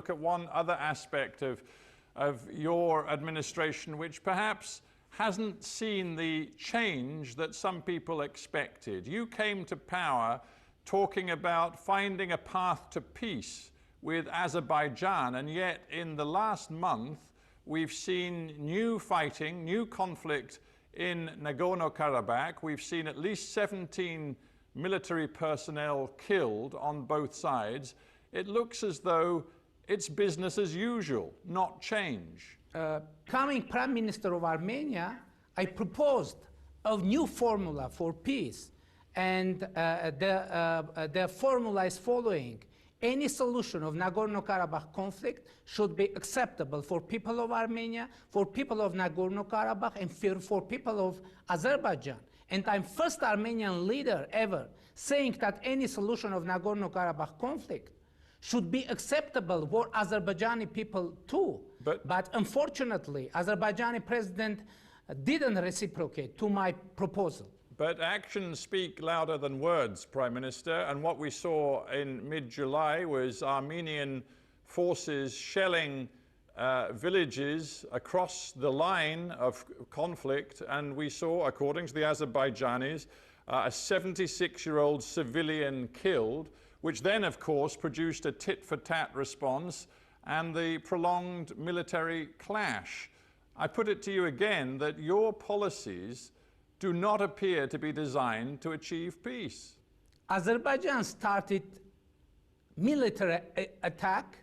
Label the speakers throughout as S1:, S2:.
S1: look at one other aspect of your administration, which perhaps hasn't seen the change that some people expected. You came to power talking about finding a path to peace with Azerbaijan, and yet in the last month we've seen new fighting, new conflict in Nagorno-Karabakh. We've seen at least 17 military personnel killed on both sides. It looks as though it's business as usual, not change.
S2: Coming Prime Minister of Armenia, I proposed a new formula for peace. And the formula is following. Any solution of Nagorno-Karabakh conflict should be acceptable for people of Armenia, for people of Nagorno-Karabakh, and for people of Azerbaijan. And I'm first Armenian leader ever saying that any solution of Nagorno-Karabakh conflict should be acceptable for Azerbaijani people too. But unfortunately, Azerbaijani president didn't reciprocate to my proposal.
S1: But actions speak louder than words, Prime Minister, and what we saw in mid-July was Armenian forces shelling villages across the line of conflict, and we saw, according to the Azerbaijanis, a 76-year-old civilian killed, which then, of course, produced a tit-for-tat response and the prolonged military clash. I put it to you again that your policies do not appear to be designed to achieve peace.
S2: Azerbaijan started military attack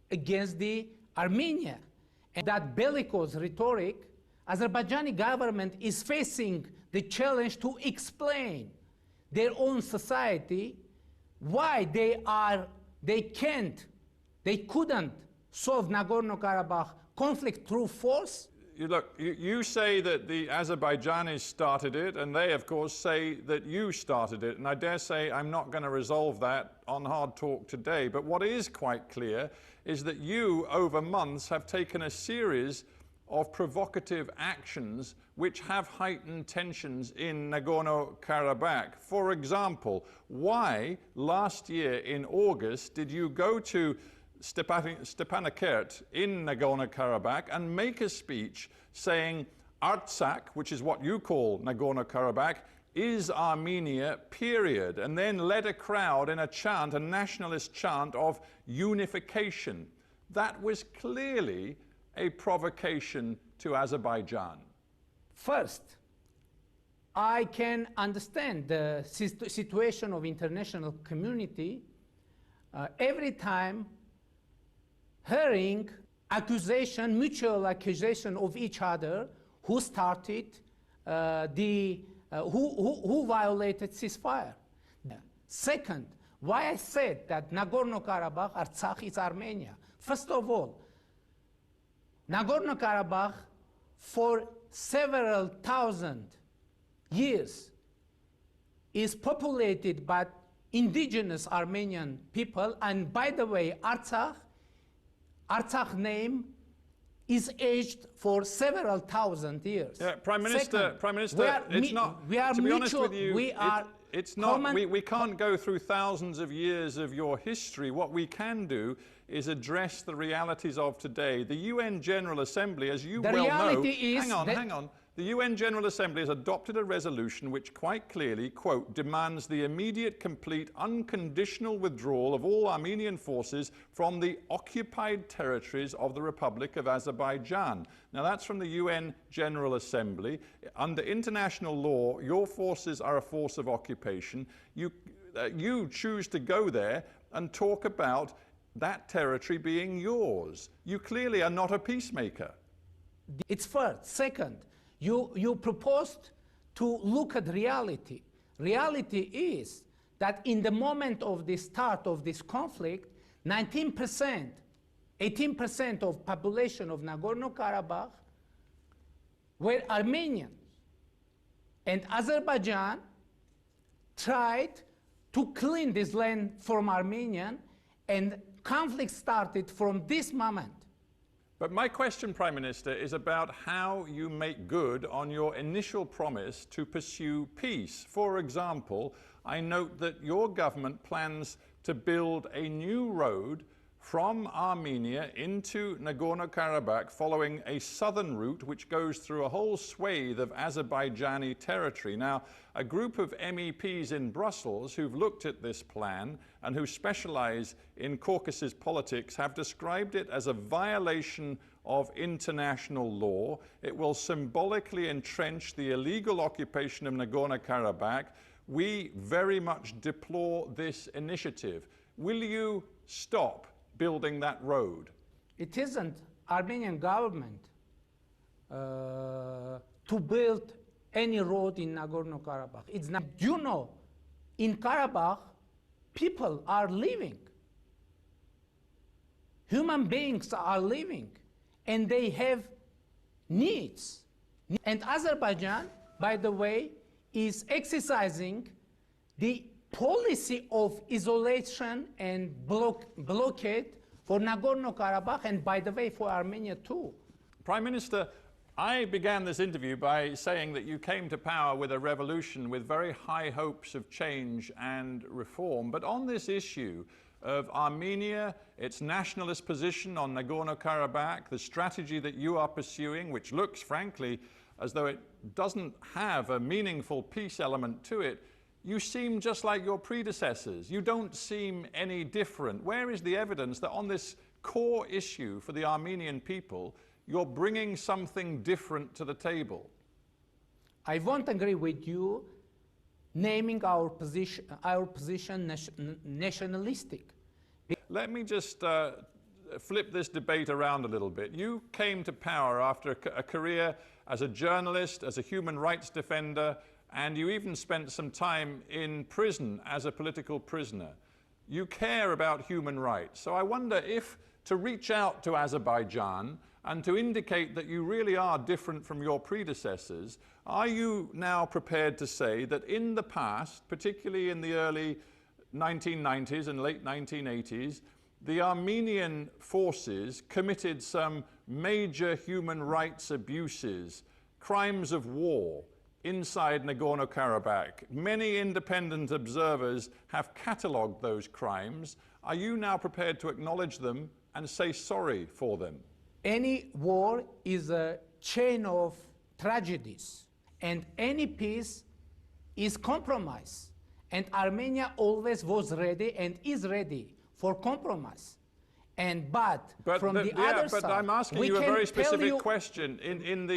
S2: against the Armenia. And that bellicose rhetoric, Azerbaijani government is facing the challenge to explain their own society why they couldn't solve Nagorno-Karabakh conflict through force.
S1: You say that the Azerbaijanis started it, and they, of course, say that you started it. And I dare say I'm not going to resolve that on Hard Talk today. But what is quite clear is that you, over months, have taken a series of provocative actions which have heightened tensions in Nagorno-Karabakh. For example, why last year in August did you go to Stepanakert in Nagorno-Karabakh and make a speech saying Artsakh, which is what you call Nagorno-Karabakh, is Armenia, period, and then led a crowd in a chant, a nationalist chant of unification? That was clearly a provocation to Azerbaijan.
S2: First, I can understand the situation of international community every time hearing mutual accusation of each other, who started, who violated ceasefire. Second, why I said that Nagorno-Karabakh, Artsakh is Armenia. First of all, Nagorno-Karabakh for several thousand years is populated by indigenous Armenian people, and by the way, Artsakh name is aged for several thousand years.
S1: Yeah, Prime Minister, we can't go through thousands of years of your history. What we can do is address the realities of today. The UN General Assembly, as you well know, hang on. The UN General Assembly has adopted a resolution which quite clearly, quote, demands the immediate, complete, unconditional withdrawal of all Armenian forces from the occupied territories of the Republic of Azerbaijan. Now that's from the UN General Assembly. Under international law, your forces are a force of occupation. You choose to go there and talk about that territory being yours. You clearly are not a peacemaker.
S2: It's first. Second, you proposed to look at reality. Reality is that in the moment of the start of this conflict, 19%, 18% of population of Nagorno-Karabakh were Armenians. And Azerbaijan tried to clean this land from Armenian, and conflict started from this moment.
S1: But my question, Prime Minister, is about how you make good on your initial promise to pursue peace. For example, I note that your government plans to build a new road from Armenia into Nagorno-Karabakh following a southern route which goes through a whole swathe of Azerbaijani territory. Now, a group of MEPs in Brussels who've looked at this plan and who specialize in Caucasus politics have described it as a violation of international law. It will symbolically entrench the illegal occupation of Nagorno-Karabakh. We very much deplore this initiative. Will you stop building that road?
S2: It isn't Armenian government to build any road in Nagorno-Karabakh. It's not. You know, in Karabakh, people are living. Human beings are living, and they have needs. And Azerbaijan, by the way, is exercising the policy of isolation and blockade for Nagorno-Karabakh, and by the way, for Armenia too.
S1: Prime Minister, I began this interview by saying that you came to power with a revolution with very high hopes of change and reform. But on this issue of Armenia, its nationalist position on Nagorno-Karabakh, the strategy that you are pursuing, which looks, frankly, as though it doesn't have a meaningful peace element to it, you seem just like your predecessors. You don't seem any different. Where is the evidence that on this core issue for the Armenian people, you're bringing something different to the table?
S2: I won't agree with you naming our position nationalistic.
S1: Let me just flip this debate around a little bit. You came to power after a career as a journalist, as a human rights defender, and you even spent some time in prison as a political prisoner. You care about human rights. So I wonder if to reach out to Azerbaijan and to indicate that you really are different from your predecessors, are you now prepared to say that in the past, particularly in the early 1990s and late 1980s, the Armenian forces committed some major human rights abuses, crimes of war, inside Nagorno-Karabakh? Many independent observers have catalogued those crimes. Are you now prepared to acknowledge them and say sorry for them?
S2: Any war is a chain of tragedies, and any peace is compromise. And Armenia always was ready and is ready for compromise. But from the other side,
S1: I'm asking you a very specific question. In the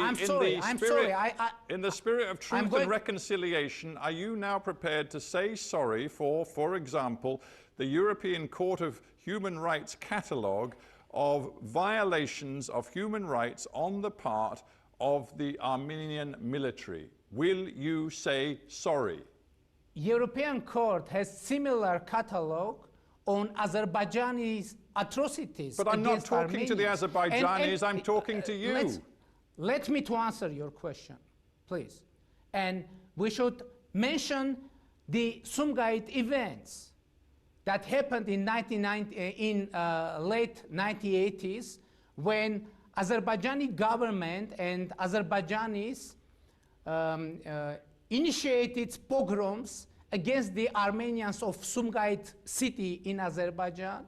S1: spirit of truth and reconciliation, are you now prepared to say sorry for example, the European Court of Human Rights catalogue of violations of human rights on the part of the Armenian military? Will you say sorry?
S2: European Court has similar catalogue on Azerbaijani's atrocities.
S1: But I'm not talking
S2: Armenians.
S1: To the Azerbaijanis, I'm talking to you.
S2: Let me to answer your question, please. And we should mention the Sumgait events that happened in late 1980s, when Azerbaijani government and Azerbaijanis initiated pogroms against the Armenians of Sumgait city in Azerbaijan,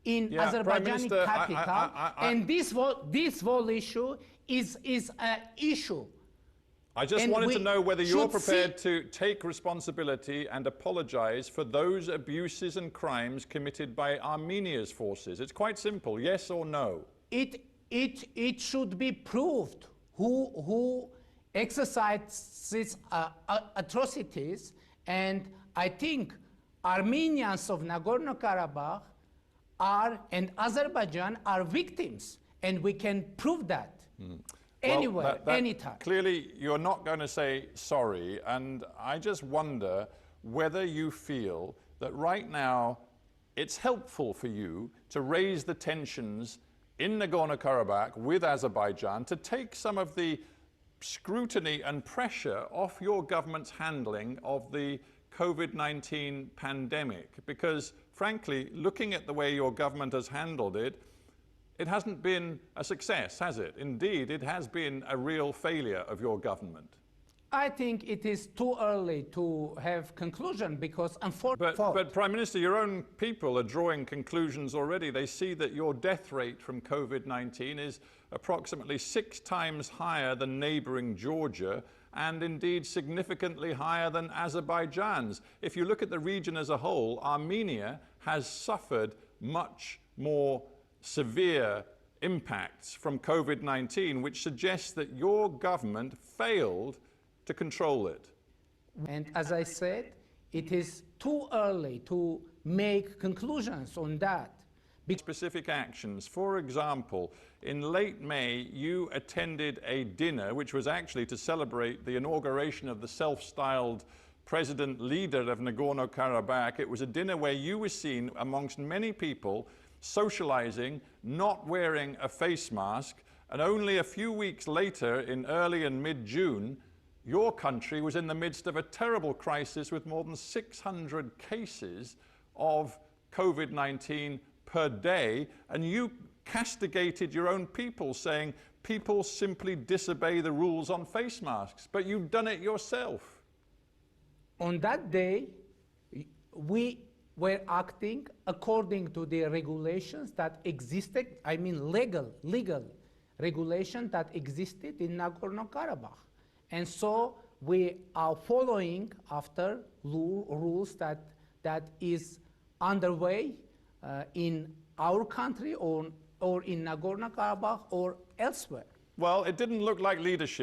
S2: in Azerbaijani capital. And this whole issue is an issue.
S1: I just wanted to know whether you're prepared to take responsibility and apologize for those abuses and crimes committed by Armenia's forces. It's quite simple, yes or no.
S2: It should be proved who exercises atrocities, and I think Armenians of Nagorno-Karabakh and Azerbaijan are victims, and we can prove that. Anywhere, anytime.
S1: Clearly, you're not going to say sorry, and I just wonder whether you feel that right now it's helpful for you to raise the tensions in Nagorno-Karabakh with Azerbaijan to take some of the scrutiny and pressure off your government's handling of the COVID-19 pandemic. Because, frankly, looking at the way your government has handled it, it hasn't been a success, has it? Indeed, it has been a real failure of your government.
S2: I think it is too early to have conclusion because unfortunately...
S1: But Prime Minister, your own people are drawing conclusions already. They see that your death rate from COVID-19 is approximately 6 times higher than neighboring Georgia and indeed significantly higher than Azerbaijan's. If you look at the region as a whole, Armenia has suffered much more severe impacts from COVID-19, which suggests that your government failed to control it.
S2: And as I said, it is too early to make conclusions on that.
S1: Specific actions. For example, in late May, you attended a dinner, which was actually to celebrate the inauguration of the self-styled president leader of Nagorno-Karabakh. It was a dinner where you were seen amongst many people socializing, not wearing a face mask, and only a few weeks later, in early and mid-June, your country was in the midst of a terrible crisis with more than 600 cases of COVID-19 per day, and you castigated your own people, saying people simply disobey the rules on face masks, but you've done it yourself.
S2: On that day, we were acting according to the regulations that existed, I mean legal regulation that existed in Nagorno-Karabakh. And so we are following after rules that is underway in our country or in Nagorno-Karabakh or elsewhere.
S1: Well, it didn't look like leadership.